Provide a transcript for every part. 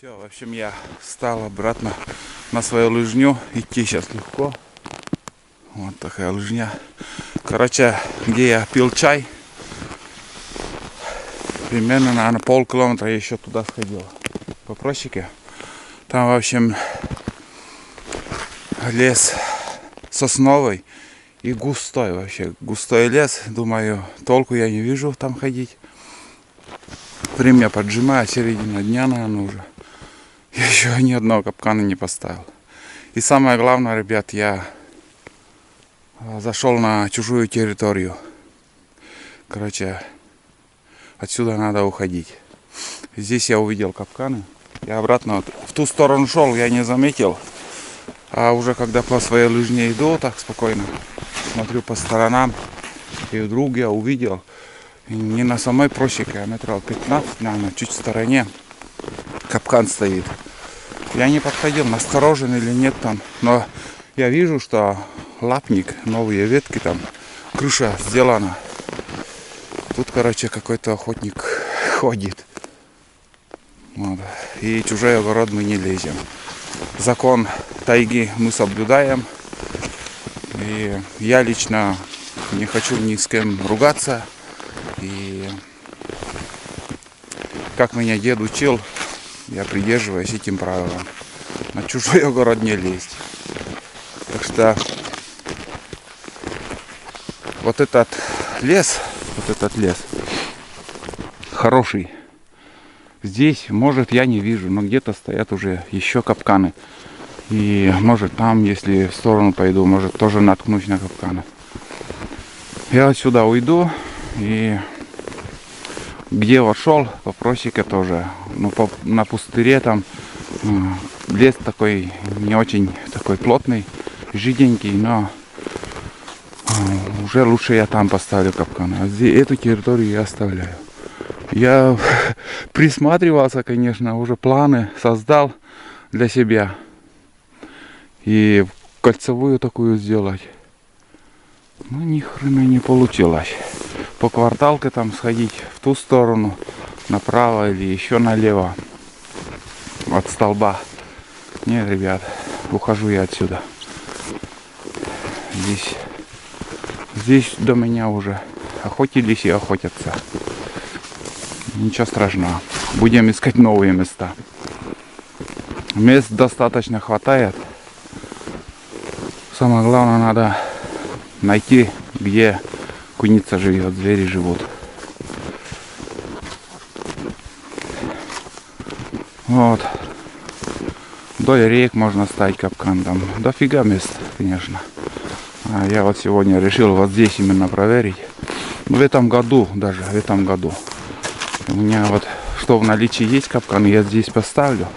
Все, в общем, я встал обратно на свою лыжню. Идти сейчас легко. Вот такая лыжня. Короче, где я пил чай, примерно, наверное, полкилометра я еще туда сходил. По просеке. Там, в общем, лес сосновый и густой вообще. Густой лес. Думаю, толку я не вижу там ходить. Время поджимает, середина дня, наверное, уже. Я еще ни одного капкана не поставил. И самое главное, ребят, я зашел на чужую территорию. Короче, отсюда надо уходить. Здесь я увидел капканы. Я обратно в ту сторону шел, я не заметил. А уже когда по своей лыжне иду, так спокойно смотрю по сторонам. И вдруг я увидел, не на самой просеке, а метров 15, наверное, чуть в стороне, капкан стоит. Я не подходил, насторожен или нет там. Но я вижу, что лапник, новые ветки там, крыша сделана. Тут, короче, какой-то охотник ходит. Вот. И чужой огород мы не лезем. Закон тайги мы соблюдаем. И я лично не хочу ни с кем ругаться. И как меня дед учил, я придерживаюсь этим правилам. На чужой огород не лезть. Так что вот этот лес хороший. Здесь, может, я не вижу, но где-то стоят уже еще капканы. И может там, если в сторону пойду, может тоже наткнусь на капканы. Я отсюда уйду и где вошел, по просеке тоже. Ну, на пустыре там лес такой не очень такой плотный, жиденький, но уже лучше я там поставлю капкан. А здесь эту территорию я оставляю. Я присматривался, конечно, уже планы создал для себя. И кольцевую такую сделать. Ну, ни хрена не получилось. По кварталке там сходить в ту сторону, направо или еще налево от столба. Нет, ребят, ухожу я отсюда. Здесь до меня уже охотились и охотятся. Ничего страшного. Будем искать новые места. Мест достаточно хватает. Самое главное, надо найти, где куница живет, звери живут. Вот. Вдоль рек можно ставить капкан. Там дофига мест, конечно. А я вот сегодня решил вот здесь именно проверить. В этом году, даже в этом году. У меня вот, что в наличии есть капкан, я здесь поставлю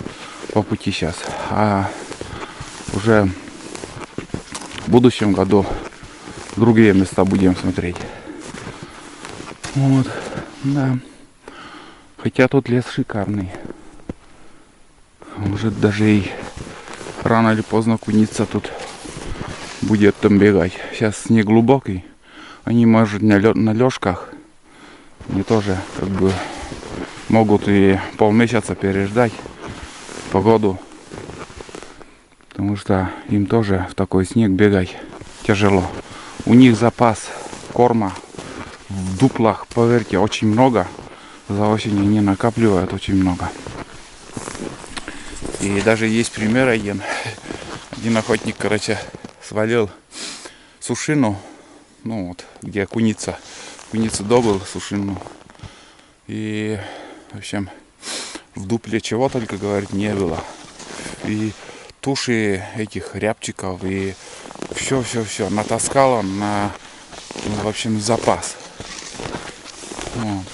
по пути сейчас. А уже в будущем году другие места будем смотреть. Вот, да. Хотя тут лес шикарный. Может даже и рано или поздно куница тут будет там бегать. Сейчас снег глубокий. Они, может, на лёжках. Они тоже как бы могут и полмесяца переждать погоду. Потому что им тоже в такой снег бегать тяжело. У них запас корма в дуплах, поверьте, очень много. За осень они накапливают очень много. И даже есть пример один. Один охотник, короче, свалил сушину. Ну вот, где куница. Куницу добыл, сушину. И, в общем, в дупле чего только, говорит, не было. И туши этих рябчиков, и все натаскал он на, в общем, запас. Вот.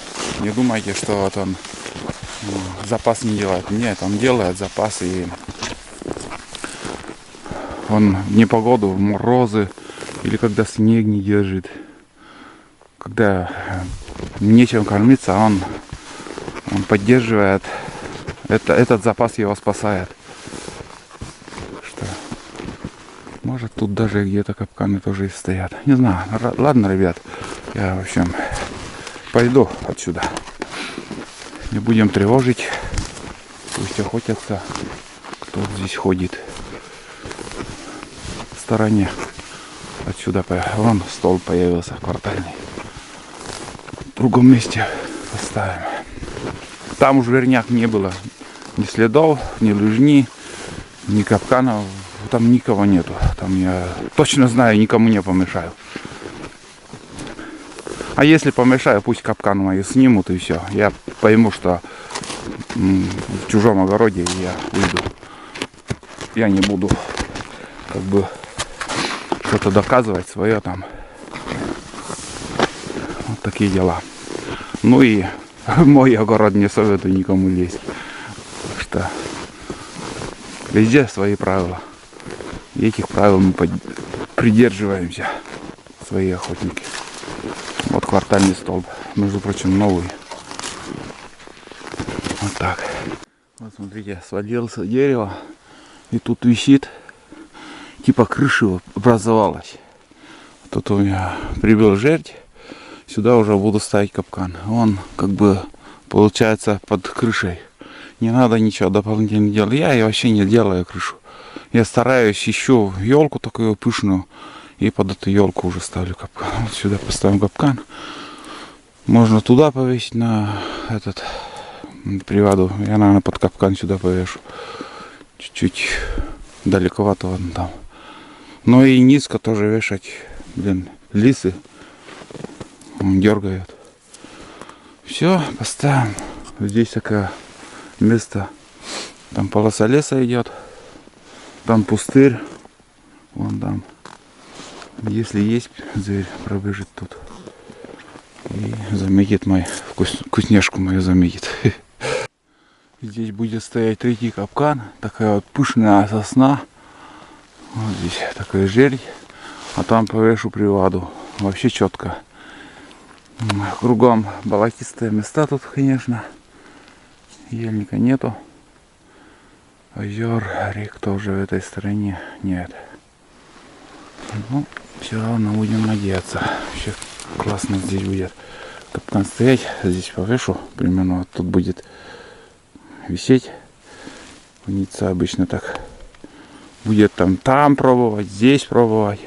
Не думайте, что вот он запас не делает. Нет, он делает запас, и он в непогоду, в морозы, или когда снег не держит, когда нечем кормиться, он поддерживает, этот запас его спасает. Что, может, тут даже где-то капканы тоже и стоят. Не знаю. Ладно, ребят, я, в общем, пойду отсюда. Не будем тревожить Пусть охотятся, кто здесь ходит в стороне. Отсюда вон столб появился квартальный. В другом месте поставим. Там уж верняк не было ни следов, ни лыжни, ни капканов. Там никого нету. Там я точно знаю, никому не помешаю. А если помешаю, пусть капкан мои снимут и все. Я пойму, что в чужом огороде я уйду. Я не буду как бы что-то доказывать свое там. Вот такие дела. Ну и в мой огород не советую никому лезть. Так что везде свои правила. И этих правил мы придерживаемся. Свои охотники. Вот квартальный столб. Между прочим, новый. Вот так. Вот смотрите, свалился дерево. И тут висит. Типа крыша образовалась. Тут у меня прибил жердь. Сюда уже буду ставить капкан. Он как бы получается под крышей. Не надо ничего дополнительно делать. Я вообще не делаю крышу. Я стараюсь, ищу елку такую пышную. И под эту елку уже ставлю капкан. Вот сюда поставим капкан. Можно туда повесить на этот приваду. Я, наверное, под капкан сюда повешу. Чуть-чуть далековато вон там. Но и низко тоже вешать. Блин, лисы. Он дергает. Все, поставим. Здесь такое место. Там полоса леса идет. Там пустырь. Вон там. Если есть зверь, пробежит тут. И заметит мою вкусняшку мою заметит. Здесь будет стоять третий капкан. Такая вот пышная сосна. Вот здесь такая жердь. А там повешу приваду. Вообще четко. Кругом болотистые места тут, конечно. Ельника нету. Озер, рек тоже в этой стороне нет. Ну, все равно будем надеяться. Вообще классно здесь будет капкан стоять. Здесь повешу. Примерно вот тут будет висеть. Куница обычно так будет там пробовать, здесь пробовать.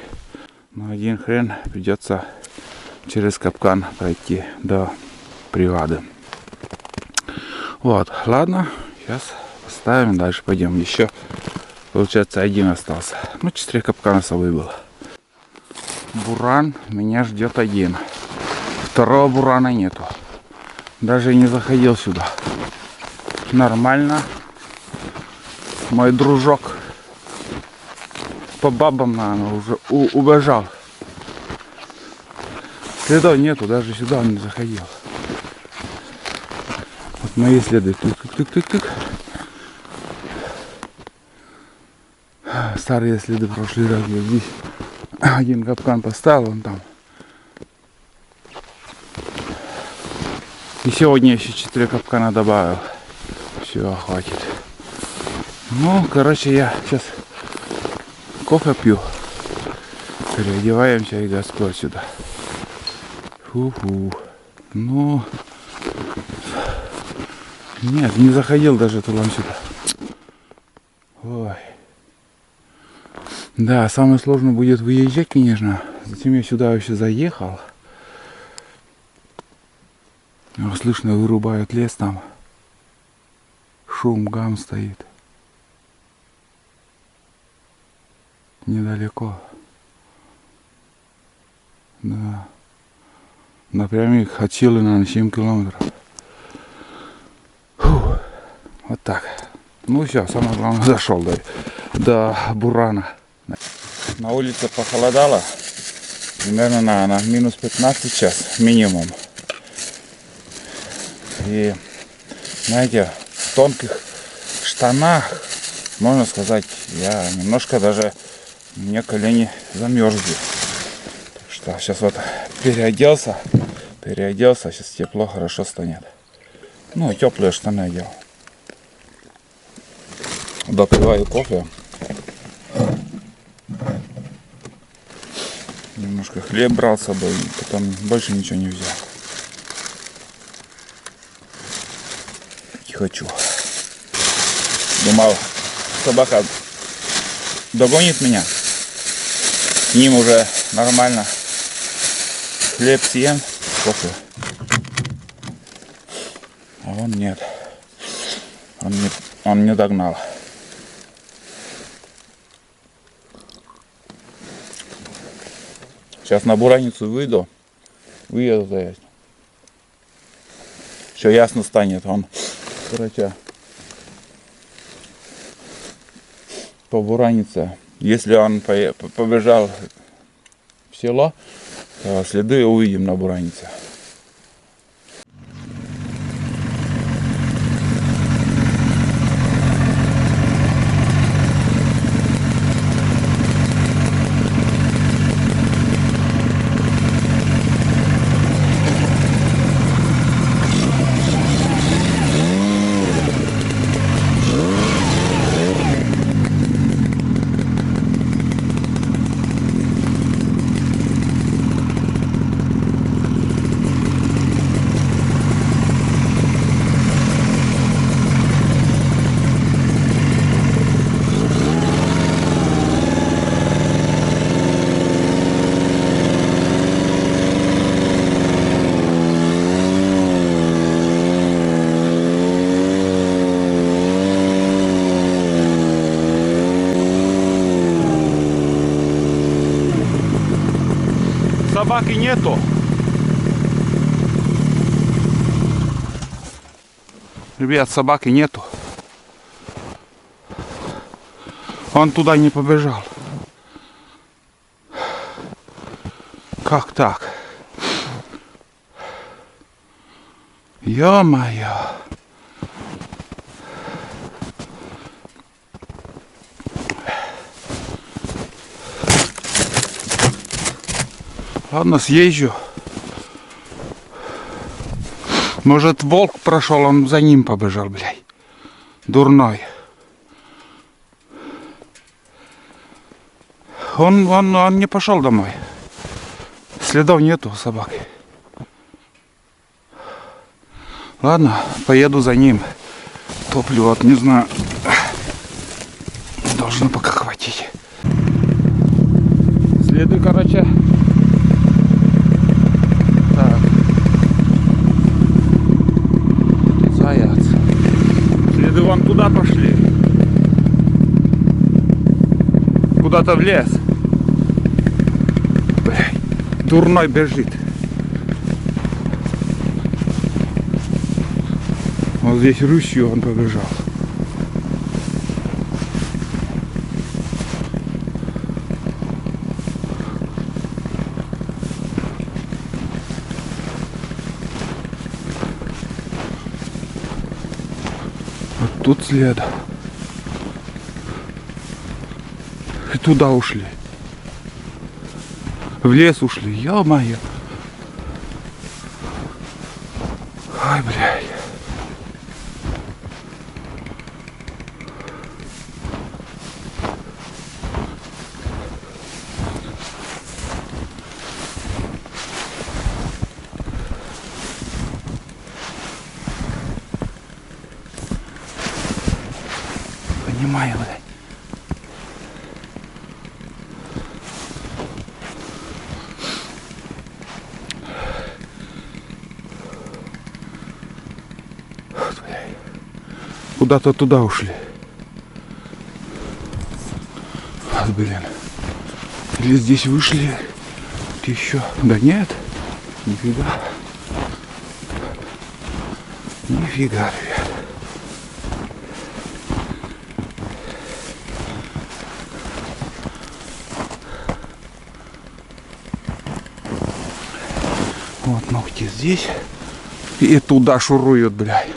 Но один хрен придется через капкан пройти до привады. Вот, ладно, сейчас поставим, дальше пойдем. Еще, получается, один остался. Ну, 4 капкана с собой было. Буран меня ждет один. Второго бурана нету. Даже не заходил сюда. Нормально. Мой дружок по бабам, наверное, уже убежал. Следов нету, даже сюда он не заходил. Вот мои следы. Тык-тык-тык-тык. Старые следы прошлый раз. Здесь один капкан поставил, он там. И сегодня еще 4 капкана добавил. Все, хватит. Ну, короче, я сейчас кофе пью. Переодеваемся и Господь сюда. Фу-фу. Ну, нет, не заходил даже туда сюда. Ой. Да, самое сложное будет выезжать, конечно. Затем я сюда вообще заехал. Слышно, вырубают лес там. Шум, гам стоит. Недалеко. Да. Напрямик от силы, наверное, 7 километров. Фух. Вот так. Ну все, самое главное, дошел до бурана. На улице похолодало. Примерно на минус 15 сейчас минимум. И, знаете, в тонких штанах, можно сказать, я немножко даже, у меня колени замерзли. Так что сейчас вот переоделся, сейчас тепло, хорошо станет. Ну, теплые штаны одел. Допиваю кофе. Немножко хлеб брал с собой, потом больше ничего не взял. И хочу. Думал, собака догонит меня. С ним уже нормально. Хлеб съем, кофе. А он нет. Он не догнал. Сейчас на бураницу выйду заесть. Все ясно станет. Он, короче, по буранице. Если он побежал в село, то следы увидим на буранице. Собаки нету. Ребят, собаки нету. Он туда не побежал. Как так? Ё-моё. Ладно, съезжу. Может, волк прошел, он за ним побежал, блядь. Дурной. Он не пошел домой. Следов нету у собаки. Ладно, поеду за ним. Топлю, вот не знаю. Должно пока хватить. Следы, короче. Так. Заяц. Следы вон туда пошли. Куда-то в лес. Блядь, дурной бежит. Вот здесь рысью он побежал. Вот тут след. И туда ушли. В лес ушли. Ё-моё. Ай, блядь. Понимаю, блядь. Куда-то туда ушли. Вот, блин. Или здесь вышли еще. Да нет. Нифига. Нифига, ребят. Вот ногти здесь. И туда шуруют, блядь.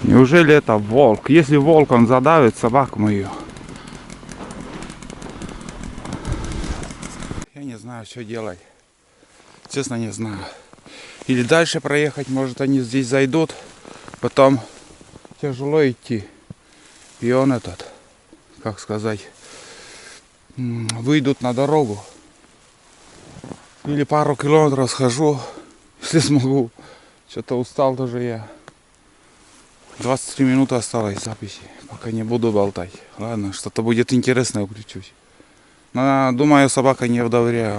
Неужели это волк? Если волк, он задавит собаку мою. Я не знаю, что делать. Честно, не знаю. Или дальше проехать, может, они здесь зайдут. Потом тяжело идти. И он этот, как сказать, выйдут на дорогу. Или пару километров схожу если смогу. Что-то устал тоже я. 23 минуты осталось записи. Пока не буду болтать. Ладно, что-то будет интересное, включусь. Но, думаю, собака не в добре.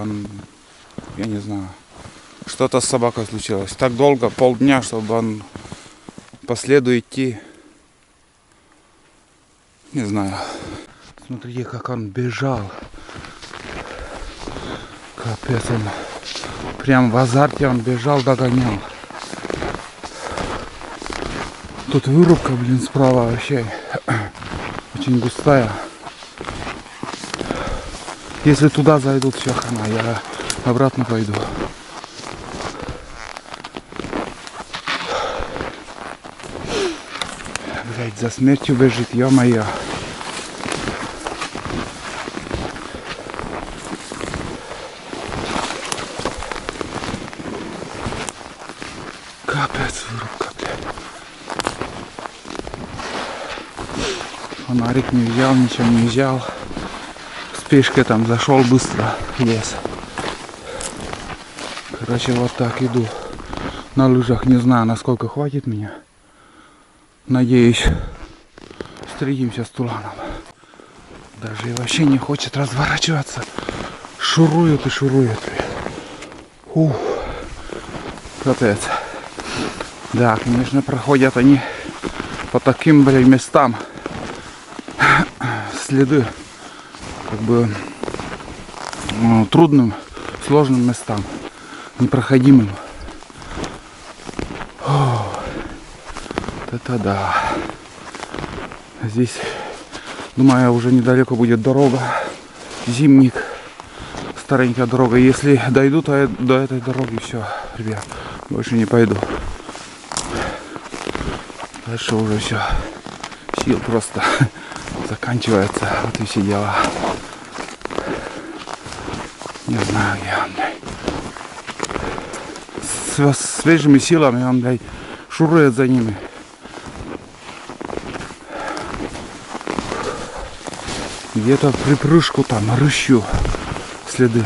Я не знаю. Что-то с собакой случилось. Так долго, полдня, чтобы он по следу идти. Не знаю. Смотрите, как он бежал. Капец, он прям в азарте он бежал, догонял. Тут вырубка, блин, справа вообще очень густая. Если туда зайдут, все хана, я обратно пойду. Блять, за смертью бежит, ё-моё. Капец, вырубка, блядь. Фонарик не взял, ничего не взял. С пешкой там зашел быстро в лес. Короче, вот так иду. На лыжах не знаю, насколько хватит меня. Надеюсь, встретимся с Туланом. Даже и вообще не хочет разворачиваться. Шурует и шурует. Ух, капец. Да, конечно, проходят они по таким, блядь, местам. Следы, как бы, трудным, сложным местам. Непроходимым. Это да. Здесь, думаю, уже недалеко будет дорога. Зимник. Старенькая дорога. Если дойду до этой дороги, все, ребят, больше не пойду. Дальше уже все. Сил просто заканчивается. Вот и все дела. Не знаю, я, блядь. С свежими силами он, блядь, шурует за ними. Где-то в припрыжку там рыщу следы.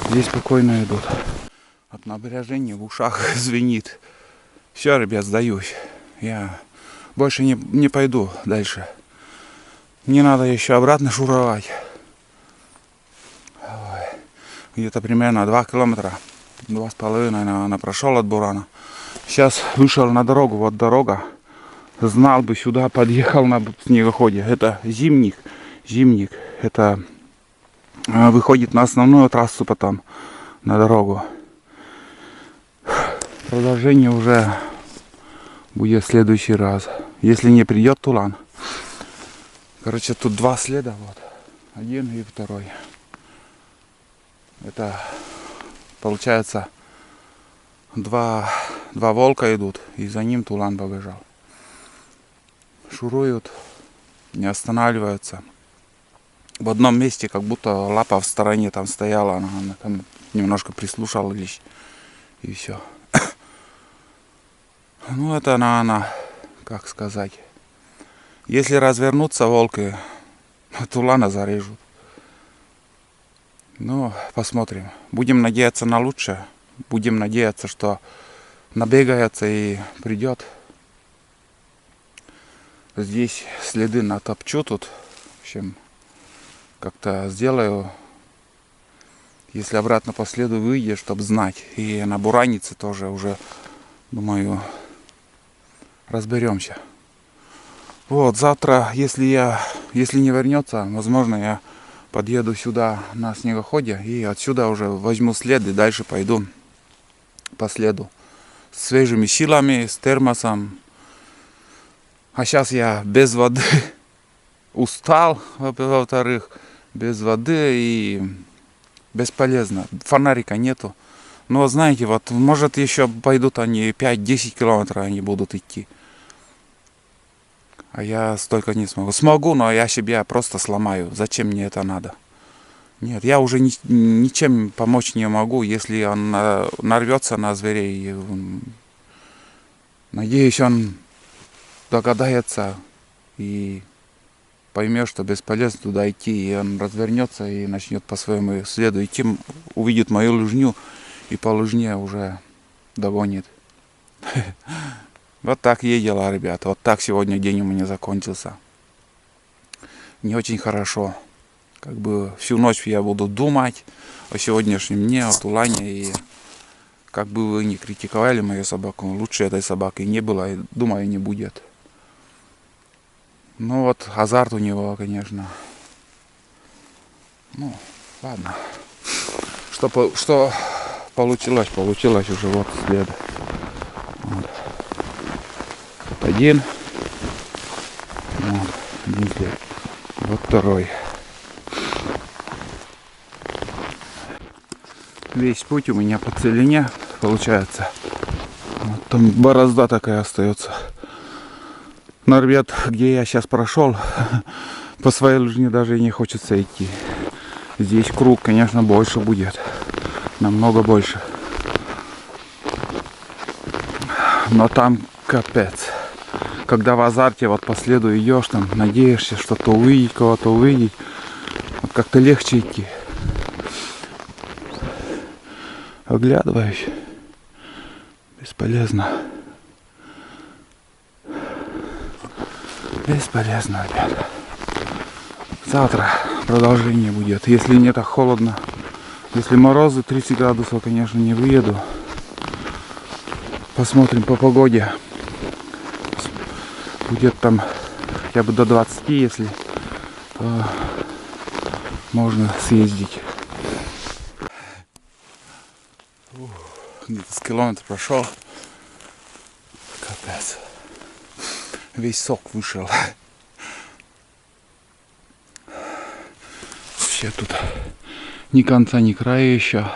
Здесь спокойно идут. От напряжения в ушах звенит. Все, ребят, сдаюсь. Я больше не пойду дальше. Мне надо еще обратно шуровать. Где-то примерно 2 километра. 2,5, наверное, прошел от Бурана. Сейчас вышел на дорогу. Вот дорога. Знал бы, сюда подъехал на снегоходе. Это зимник. Зимник. Это выходит на основную трассу потом. На дорогу. Продолжение уже будет в следующий раз. Если не придет Тулан. Короче, тут 2 следа. Вот. Один и второй. Это получается 2 волка идут. И за ним Тулан побежал. Шуруют. Не останавливаются. В одном месте как будто лапа в стороне там стояла. Она там немножко прислушалась. И все. Ну это она, как сказать. Если развернуться, волки Тулана зарежут. Ну, посмотрим. Будем надеяться на лучшее. Будем надеяться, что набегается и придет. Здесь следы натопчу тут. В общем, как-то сделаю. Если обратно по следу выйдет, чтобы знать. И на буранице тоже уже, думаю, разберемся. Вот, завтра, если не вернется, возможно, я подъеду сюда на снегоходе и отсюда уже возьму след и дальше пойду по следу. С свежими силами, с термосом. А сейчас я без воды устал, во-вторых, без воды и бесполезно. Фонарика нету. Но знаете, вот может еще пойдут они 5-10 километров они будут идти. А я столько не смогу. Смогу, но я себя просто сломаю. Зачем мне это надо? Нет, я уже ничем помочь не могу, если он нарвется на зверей. Надеюсь, он догадается и поймет, что бесполезно туда идти. И он развернется и начнет по своему следу идти. Увидит мою лыжню и по лыжне уже догонит. Вот так ездила, ребята. Вот так сегодня день у меня закончился. Не очень хорошо. Как бы всю ночь я буду думать о сегодняшнем дне, о Тулане. И как бы вы ни критиковали мою собаку, лучше этой собаки не было, и думаю, не будет. Ну вот, азарт у него, конечно. Ну, ладно. Что получилось уже вот след. Вот. Вот один. Вот, один след. Вот второй. Весь путь у меня по целине получается. Вот там борозда такая остается. Норвет, где я сейчас прошел, по своей лыжне даже и не хочется идти. Здесь круг, конечно, больше будет. Намного больше. Но там капец. Когда в азарте вот по следу идешь, там надеешься что-то увидеть, кого-то увидеть, вот как-то легче идти. Оглядываюсь. Бесполезно. Бесполезно, ребята. Завтра продолжение будет. Если не так холодно. Если морозы 30 градусов, конечно, не выеду. Посмотрим по погоде. Будет там хотя бы до 20, если то можно съездить. Где-то с километр прошел. Капец. Весь сок вышел. Вообще тут ни конца, ни края еще.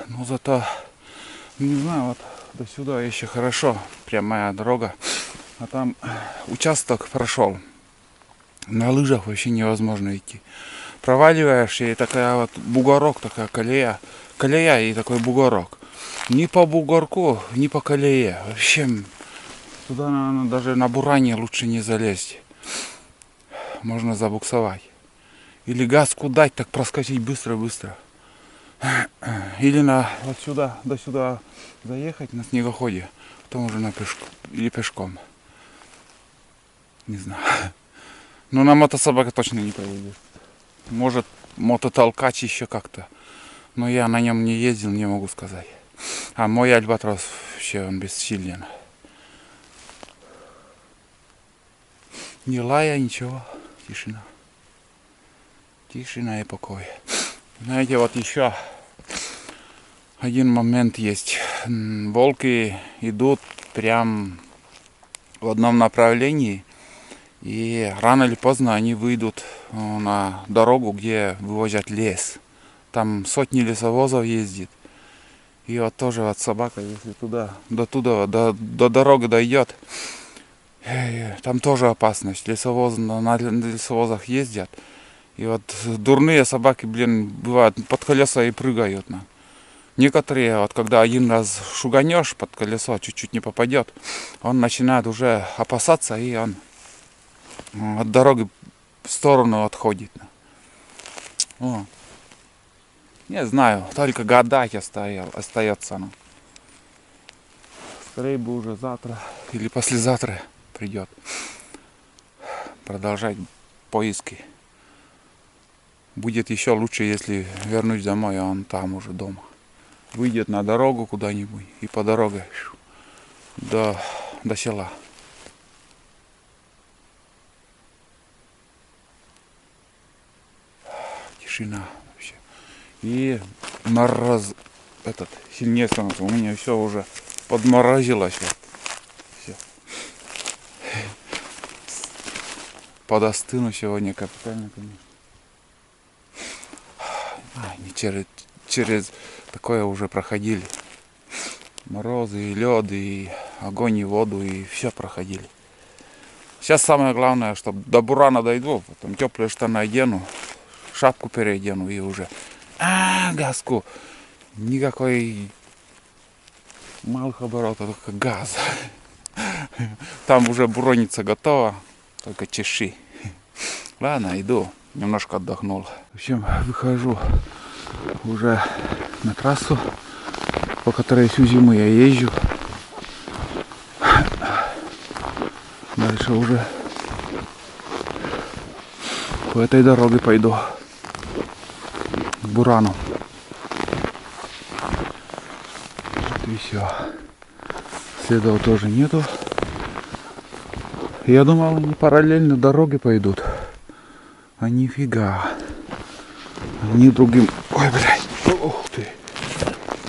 Ну зато, не знаю, вот до сюда еще хорошо. Прям моя дорога. А там участок прошел. На лыжах вообще невозможно идти. Проваливаешь, и такая вот бугорок, такая колея. Колея и такой бугорок. Ни по бугорку, ни по колее. Вообще, туда, наверное, даже на буране лучше не залезть. Можно забуксовать. Или газку дать, так проскочить быстро-быстро. Или вот сюда, до сюда заехать на снегоходе. Потом уже или пешком. Не знаю. Но на мотособаке точно не поедешь. Может, мототолкач еще как-то. Но я на нем не ездил, не могу сказать. А мой альбатрос вообще он бессилен. Ни лая, ничего. Тишина. Тишина и покой. Знаете, вот еще один момент есть. Волки идут прям в одном направлении. И рано или поздно они выйдут на дорогу, где вывозят лес. Там сотни лесовозов ездит. И вот тоже вот собака, если до дороги дойдет, там тоже опасность. На лесовозах ездят. И вот дурные собаки, блин, бывают под колеса и прыгают. Некоторые, вот когда один раз шуганешь под колесо, чуть-чуть не попадет, он начинает уже опасаться, и он от дороги в сторону отходит. О. Не знаю, только гадать остается. Скорее бы уже завтра или послезавтра придет продолжать поиски. Будет еще лучше, если вернусь домой, а он там уже дома. Выйдет на дорогу куда-нибудь и по дороге до села. Тишина вообще. И мороз сильнее становится. У меня все уже подморозилось. Все. Подостыну сегодня капитально, конечно. Не через такое уже проходили. Морозы, и лед, и огонь, и воду, и все проходили. Сейчас самое главное, чтобы до бурана дойду, потом теплые штаны одену, шапку переодену и уже газку. Никакой малых оборотов, только газ. Там уже буроница готова, только чеши. Ладно, иду. немножко отдохнул. В общем, выхожу уже на трассу, по которой всю зиму я езжу. Дальше уже по этой дороге пойду к Бурану. Вот и все. Следов тоже нету. Я думал, они параллельно дороги пойдут. А нифига. Они другим... Ой, блядь. Ух ты.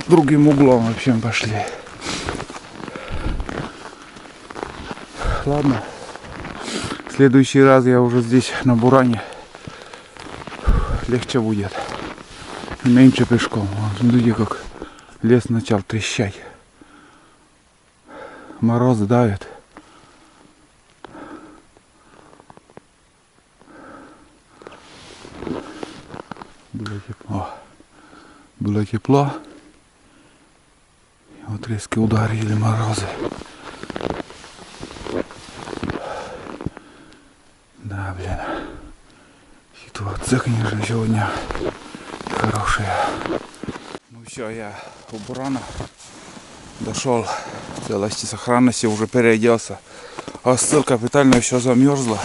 Другим углом вообще пошли. Ладно. В следующий раз я уже здесь на Буране. Легче будет. Меньше пешком. Смотрите, как лес начал трещать. Мороз давит. Было тепло. Было тепло. И вот резко ударили морозы. Да, блин. Ситуация, конечно, сегодня хорошая. Ну все, я у Бурана дошел в целости и сохранности, уже переоделся. Остыл капитально, все замерзло.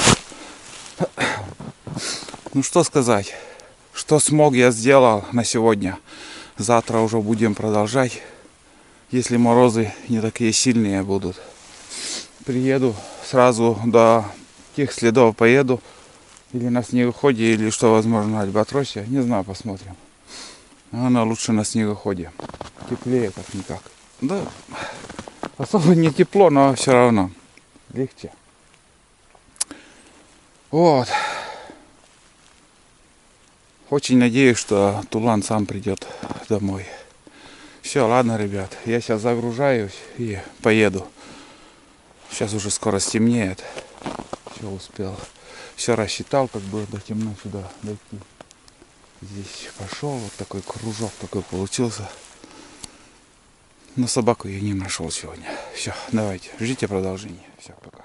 Ну что сказать. Что смог, я сделал на сегодня. Завтра уже будем продолжать. Если морозы не такие сильные будут. Приеду сразу до тех следов поеду. Или на снегоходе, или что возможно на Альбатросе. Не знаю, посмотрим. Она лучше на снегоходе. Теплее как-никак. Да, особо не тепло, но все равно легче. Вот. Очень надеюсь, что Тулан сам придет домой. Все, ладно, ребят. Я сейчас загружаюсь и поеду. Сейчас уже скоро стемнеет. Все успел. Все рассчитал, как бы до темно сюда дойти. Здесь пошел, вот такой кружок такой получился. Но собаку я не нашел сегодня. Все, давайте, ждите продолжения. Все, пока.